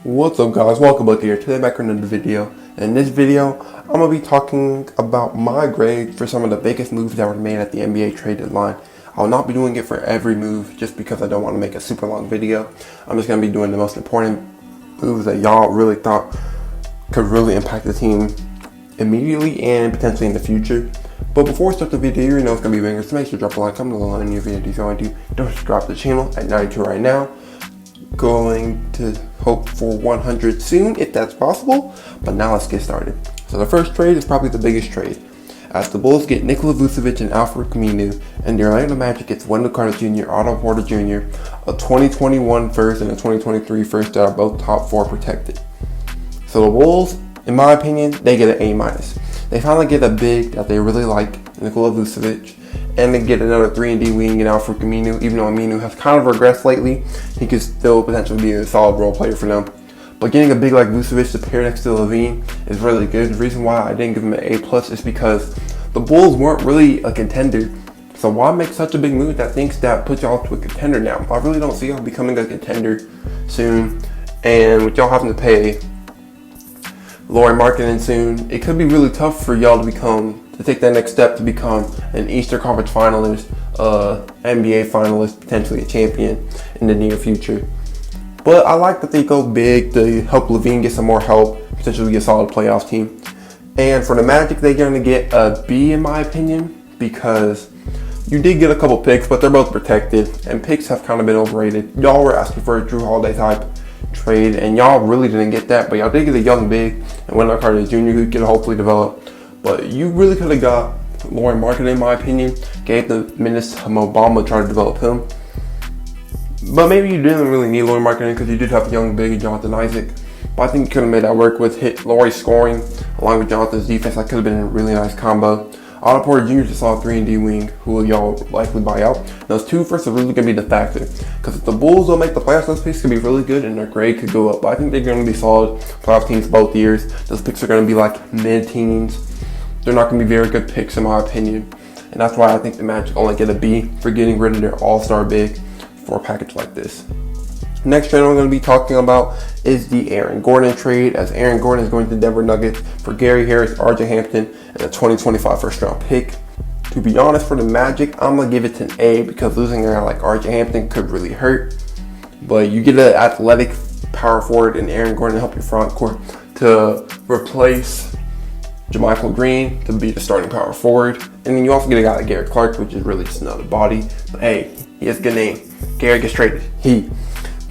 What's up guys, welcome back here. Today back in another video. In this video, I'm going to be talking about my grade for some of the biggest moves that were made at the NBA trade deadline. I will not be doing it for every move just because I don't want to make a super long video. I'm just going to be doing the most important moves that y'all really thought could really impact the team immediately and potentially in the future. But before we start the video, you know it's going to be bangers, so make sure to drop a like, comment below on your video if you want to. Don't subscribe to the channel at 92 right now. Going to hope for 100 soon if that's possible, but now let's get started. So the first trade is probably the biggest trade, as the Bulls get Nikola Vucevic and Alfred Camino, and the Orlando Magic gets Wendell Carter Jr., Otto Porter Jr., a 2021 first and a 2023 first that are both top 4 protected. So the Bulls, in my opinion, they get an A-. They finally get a big that they really like, Nikola Vucevic, and they get another 3-and-D wing in Alfred Camino. Even though Aminu has kind of regressed lately, he could still potentially be a solid role player for them. But getting a big like Vucevic to pair next to Levine is really good. The reason why I didn't give him an A+ is because the Bulls weren't really a contender. So why make such a big move that thinks that puts y'all to a contender now? I really don't see y'all becoming a contender soon. And with y'all having to pay Lauri Markkanen soon, it could be really tough for y'all to take that next step to become an Eastern Conference finalist, NBA finalist, potentially a champion in the near future. But I like that they go big to help Levine get some more help, potentially get a solid playoff team. And for the Magic, they're going to get a B in my opinion, because you did get a couple picks, but they're both protected, and picks have kind of been overrated. Y'all were asking for a Drew Holiday type trade, and y'all really didn't get that, but y'all did get a young big, and Wendell Carter Jr. who can hopefully develop. But you really could have got Lauri Markkanen, in my opinion, gave the minutes to Mo Bamba to try to develop him. But maybe you didn't really need Lauri Markkanen because you did have a young big, Jonathan Isaac. But I think you could have made that work with Lauri scoring along with Jonathan's defense. That could have been a really nice combo. Otto Porter Jr. just saw a 3-and-D wing who y'all likely buy out. Those two firsts are really going to be the factor. Because if the Bulls don't make the playoffs, those picks could be really good and their grade could go up. But I think they're going to be solid playoff teams both years. Those picks are going to be like mid-teens. They're not going to be very good picks in my opinion. And that's why I think the Magic only get a B for getting rid of their all-star big for a package like this. Next trade I'm going to be talking about is the Aaron Gordon trade, as Aaron Gordon is going to Denver Nuggets for Gary Harris, RJ Hampton, and a 2025 first round pick. To be honest, for the Magic, I'm going to give it an A because losing a guy like RJ Hampton could really hurt. But you get an athletic power forward in Aaron Gordon to help your front court to replace JaMychal Green to be the starting power forward. And then you also get a guy like Garrett Clark, which is really just another body. But hey, he has a good name. Garrett gets traded.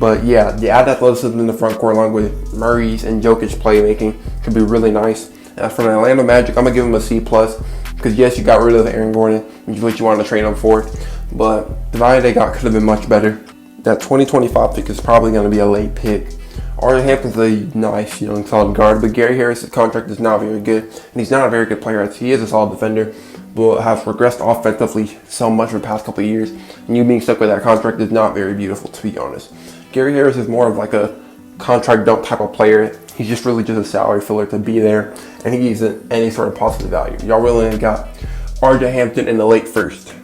But yeah, the add athleticism in the front court along with Murray's and Jokic playmaking could be really nice. As for the Orlando Magic, I'm going to give him a C+. Because yes, you got rid of Aaron Gordon, which is what you wanted to trade him for. But the value they got could have been much better. That 2025 pick is probably going to be a late pick. RJ Hampton's a nice, young, solid guard, but Gary Harris' contract is not very good, and he's not a very good player. He is a solid defender, but has regressed offensively so much for the past couple of years, and you being stuck with that contract is not very beautiful, to be honest. Gary Harris is more of like a contract dump type of player. He's just really just a salary filler to be there, and he isn't any sort of positive value. Y'all really got RJ Hampton in the late first.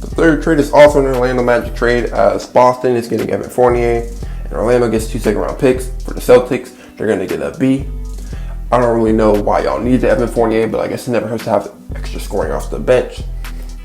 The third trade is also an Orlando Magic trade, as Boston is getting Evan Fournier, and Orlando gets 2 second-round picks. For the Celtics, they're going to get a B. I don't really know why y'all need the Evan Fournier, but I guess it never hurts to have extra scoring off the bench.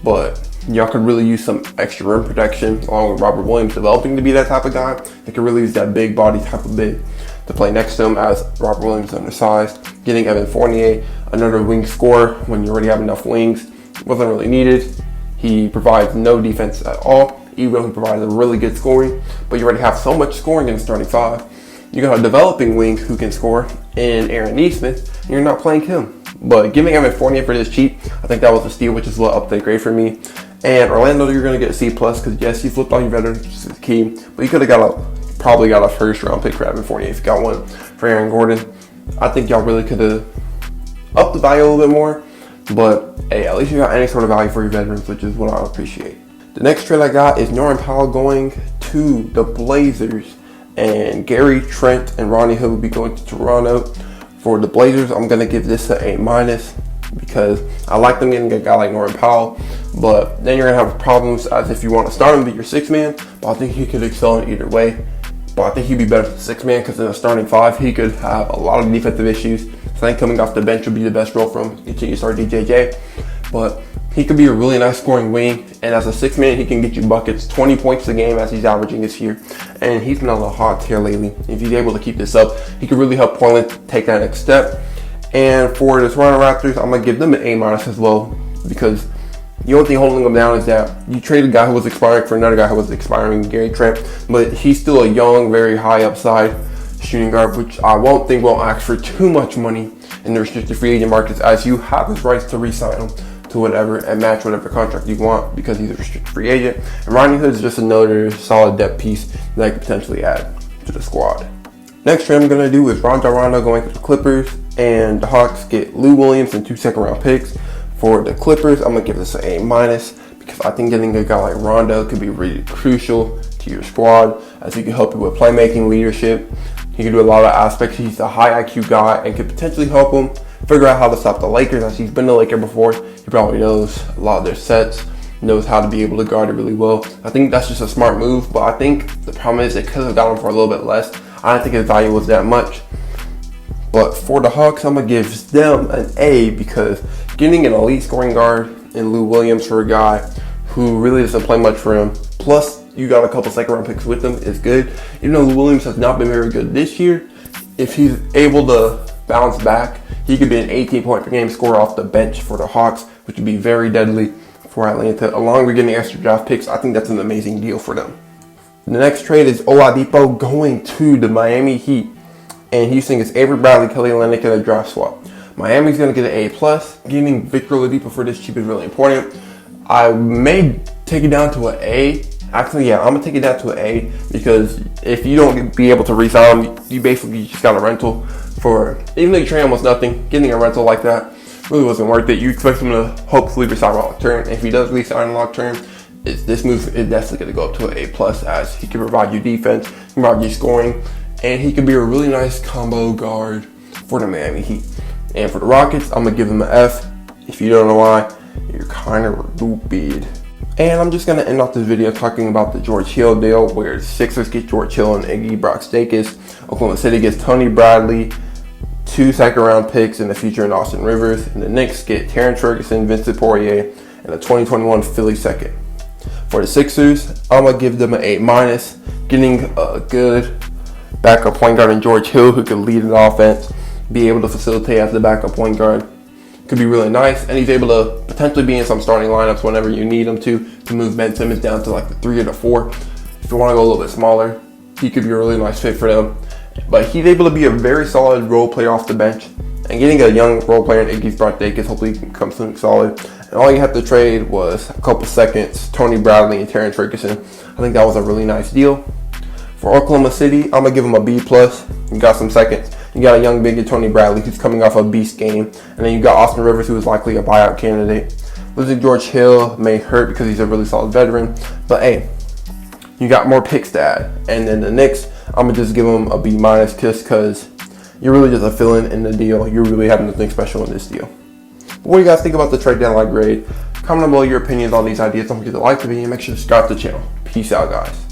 But y'all could really use some extra rim protection, along with Robert Williams developing to be that type of guy. They could really use that big body type of big to play next to him, as Robert Williams is undersized. Getting Evan Fournier, another wing scorer when you already have enough wings, wasn't really needed. He provides no defense at all, even though he provides a really good scoring. But you already have so much scoring in the starting 5. You got a developing wing who can score in Aaron Nesmith, and you're not playing him. But giving Evan Fournier for this cheap, I think that was a steal, which is a little up the grade for me. And Orlando, you're going to get a C+, because yes, you flipped all your veterans, which is key. But you could have probably got a first round pick for Evan Fournier if you got one for Aaron Gordon. I think y'all really could have upped the value a little bit more. But hey, at least you got any sort of value for your veterans, which is what I appreciate. The next trade I got is Norman Powell going to the Blazers, and Gary Trent and Ronnie Hood will be going to Toronto. For the Blazers, I'm going to give this an A- because I like them getting a guy like Norman Powell, but then you're going to have problems as if you want to start him, be your 6 man, but I think he could excel in either way. but I think he'd be better as a six man because in a starting five, he could have a lot of defensive issues. So I think coming off the bench would be the best role for him. Continue to start DJJ, but he could be a really nice scoring wing. And as a six man, he can get you buckets, 20 points a game as he's averaging this year. And he's been on a hot tear lately. If he's able to keep this up, he could really help Portland take that next step. And for the Toronto Raptors, I'm gonna give them an A- as well, because the only thing holding them down is that you traded a guy who was expiring for another guy who was expiring, Gary Trent, but he's still a young, very high upside shooting guard, which I won't ask for too much money in the restricted free agent markets, as you have his rights to re-sign him to whatever and match whatever contract you want because he's a restricted free agent. And Rodney Hood is just another solid depth piece that I could potentially add to the squad. Next trade I'm going to do is Rondo going to the Clippers, and the Hawks get Lou Williams and 2 second-round picks. For the Clippers, I'm going to give this an A- because I think getting a guy like Rondo could be really crucial to your squad, as he can help you with playmaking, leadership. He can do a lot of aspects. He's a high IQ guy and could potentially help him figure out how to stop the Lakers, as he's been a Laker before. He probably knows a lot of their sets, knows how to be able to guard it really well. I think that's just a smart move, but I think the problem is they could have got him for a little bit less. I don't think his value was that much. But for the Hawks, I'm going to give them an A, because getting an elite scoring guard in Lou Williams for a guy who really doesn't play much for him, plus you got a couple second round picks with him, is good. Even though Lou Williams has not been very good this year, if he's able to bounce back, he could be an 18-point per game scorer off the bench for the Hawks, which would be very deadly for Atlanta. Along with getting extra draft picks, I think that's an amazing deal for them. The next trade is Oladipo going to the Miami Heat, and Houston gets Avery Bradley, Kelly Olynyk, and a draft swap. Miami's going to get an A+. Getting Victor Oladipo for this cheap is really important. I may take it down to an A. Actually, yeah, I'm going to take it down to an A, because if you don't be able to re-sign him, you basically just got a rental for, even though you trade almost nothing, getting a rental like that really wasn't worth it. You expect him to hopefully resign long term. If he does resign long term, this move is definitely going to go up to an A+, as he can provide you defense, he can provide you scoring, and he could be a really nice combo guard for the Miami Heat. And for the Rockets, I'm going to give him an F. If you don't know why, you're kind of stupid. And I'm just going to end off this video talking about the George Hill deal, where the Sixers get George Hill and Iggy Broxtakis. Oklahoma City gets Tony Bradley, 2 second-round picks in the future in Austin Rivers. And the Knicks get Terrence Ferguson, Vincent Poirier, and a 2021 Philly second. For the Sixers, I'm going to give them an A-, getting a good backup point guard in George Hill who can lead an offense, be able to facilitate as the backup point guard. Could be really nice, and he's able to potentially be in some starting lineups whenever you need him to move Ben Simmons down to like the 3 or the 4. If you want to go a little bit smaller, he could be a really nice fit for them. But he's able to be a very solid role player off the bench, and getting a young role player in Iggy Broxtakis, hopefully he can become something solid. And all you have to trade was a couple seconds, Tony Bradley and Terrence Ferguson. I think that was a really nice deal. For Oklahoma City, I'm going to give him a B+. You got some seconds. You got a young big Tony Bradley who's coming off a beast game. And then you got Austin Rivers, who is likely a buyout candidate. Losing George Hill may hurt because he's a really solid veteran. But hey, you got more picks to add. And then the Knicks, I'm going to just give them a B- just because you're really just a fill-in in the deal. You really have nothing special in this deal. But what do you guys think about the trade deadline grade? Comment down below your opinions on these ideas. Don't forget to like the video and make sure to subscribe to the channel. Peace out, guys.